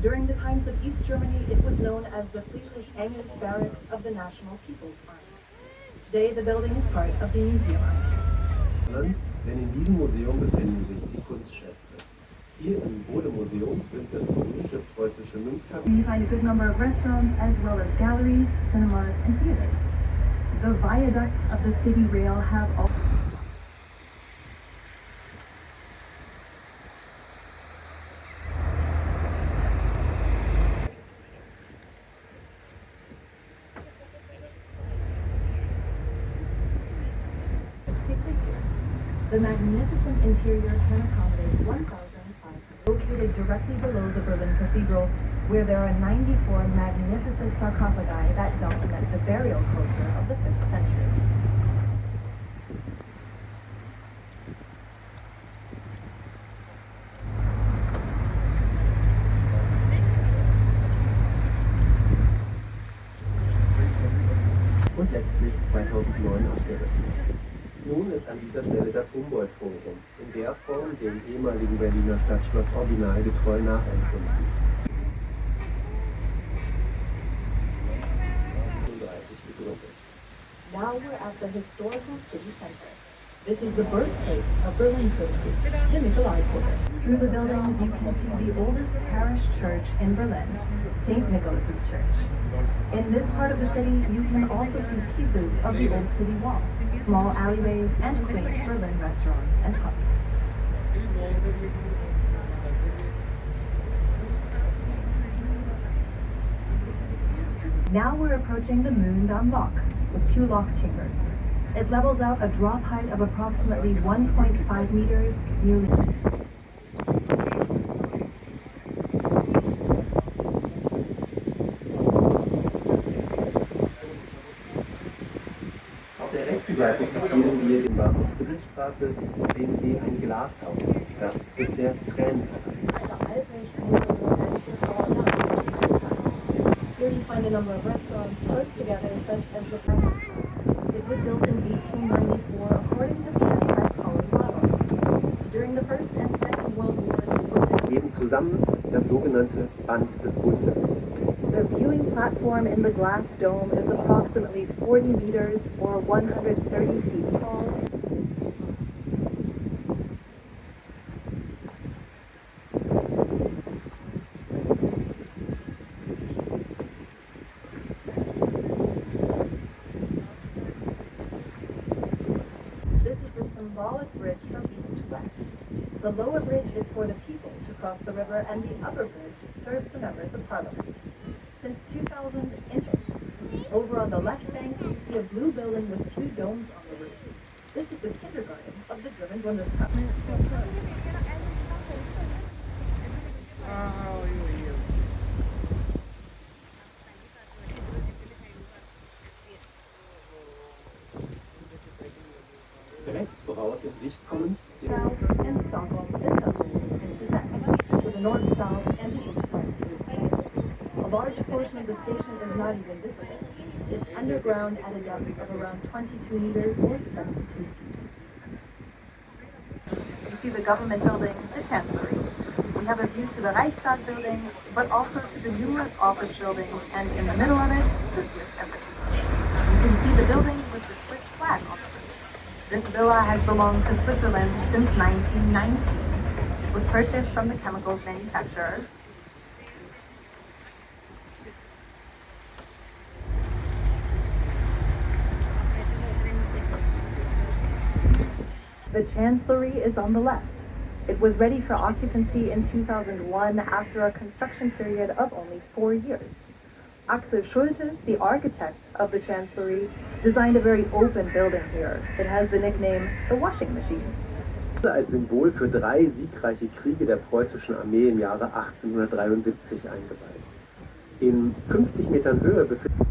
During the times of East Germany, it was known as the Friedrich Engels Barracks of the National People's Army. Today, the building is part of the Museum Army. Denn in diesem Museum befinden sich die Kunstschätze. Hier im Bode-Museum sind das berühmte preußische Münzkabinett. You find a good number of restaurants as well as galleries, cinemas, and theaters. The viaducts of the city rail have all The magnificent interior can accommodate 1,500. Located directly below the Berlin Cathedral, where there are 94 magnificent sarcophagi that document the burial culture of the 5th century. Und letztlich 2009 abgerissen. Nun ist an dieser Stelle das Humboldt-Forum in der Form dem ehemaligen Berliner Stadtschloss originalgetreu nachempfunden. Now we're at the historical city center. This is the birthplace of Berlin City, the Nikolai Quarter. Through the buildings, you can see the oldest parish church in Berlin, St. Nicholas's Church. In this part of the city, you can also see pieces of the old city wall, small alleyways, and quaint Berlin restaurants and pubs. Now we're approaching the Mühlendamm Lock, with 2 lock chambers. It levels out a drop height of approximately 1.5 meters, nearly. Auf der rechten Seite passieren wir den Bahnhof Bridgestraße, sehen Sie ein Glashaus. Das ist der Tränenpalast. Here you find a number of restaurants close together, such as the Palace. It was built in 1894 according to plans by Colin. During the First and Second World Wars, it was Geben zusammen das sogenannte Band des Bundes. The viewing platform in the glass dome is approximately 40 meters or 130 feet tall. Symbolic bridge from east to west. The lower bridge is for the people to cross the river, and the upper bridge serves the members of parliament. Since 2000, over on the left bank, you see a blue building with 2 domes on the roof. This is the kindergarten of the German Bundestag. Rechts voraus in Sicht kommend In Stockholm, Istanbul, intersect to the north, south, and the east-west routes. A large portion of the station is not even visible. It's underground at a depth of around 22 meters or 72 feet. You see the government building, the Chancellery. We have a view to the Reichstag building, but also to the numerous office buildings, and in the middle of it, the Swiss Embassy. You can see the building with the Swiss flag on the roof. This villa has belonged to Switzerland since 1919. It was purchased from the chemicals manufacturer. The Chancellery is on the left. It was ready for occupancy in 2001 after a construction period of only 4 years. Axel Schultes, the architect of the Chancellery, designed a very open building here. It has the nickname the washing machine. Als Symbol für 3 siegreiche Kriege der preußischen Armee im Jahre 1873 eingeweiht. In 50 Metern Höhe befindet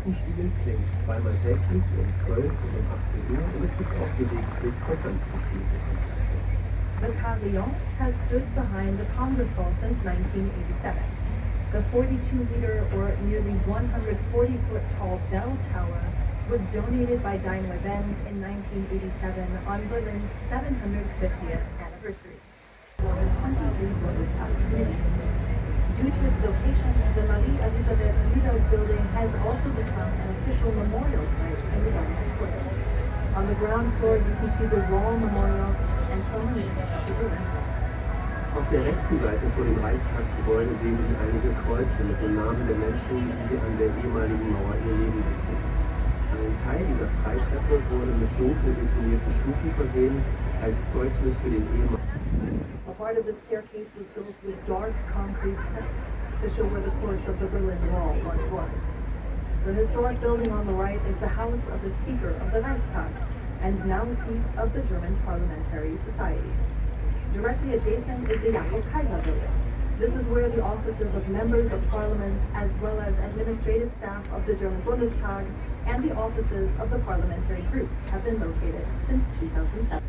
Glockenspiel klingt zweimal täglich um 12 und um 18 Uhr und es gibt auch gelegentlich Konzertmusik. The Carillon has stood behind the Congress Hall since 1987. The 42-meter or nearly 140-foot tall bell tower was donated by Daimler-Benz in 1987 on Berlin's 750th anniversary. More than 23 Bundestag committees. Due to its location, the Marie Elisabeth Lüders building has also become an official memorial site in the government quarter. On the ground floor, you can see the Wall Memorial and so many of the Berlin. Auf der rechten Seite vor dem Reichstagsgebäude sehen Sie einige Kreuze mit den Namen der Menschen, die an der ehemaligen Mauer ihr Leben ließen. Ein Teil dieser Freitreppe wurde mit dunkel betonierten Stufen versehen, als Zeugnis für den ehemaligen. A part of the staircase was built with dark concrete steps to show where the course of the Berlin Wall once was. The historic building on the right is the house of the Speaker of the Reichstag, and now a seat of the German Parliamentary Society. Directly adjacent is the Jakob Kaiser building. This is where the offices of members of parliament, as well as administrative staff of the German Bundestag, and the offices of the parliamentary groups have been located since 2007.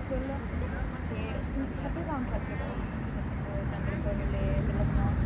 Quello che sapeva anche altre volte, se puoi prendere un po' della zona.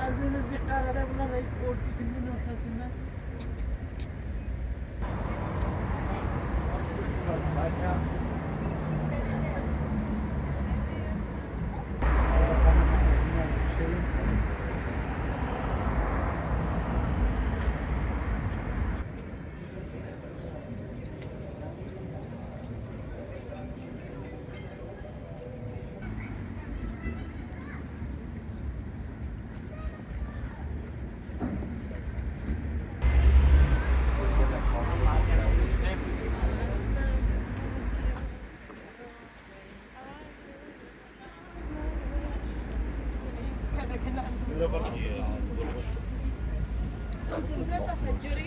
Aldığınız bir karara bulamayıp ortasının ortasından. Entonces,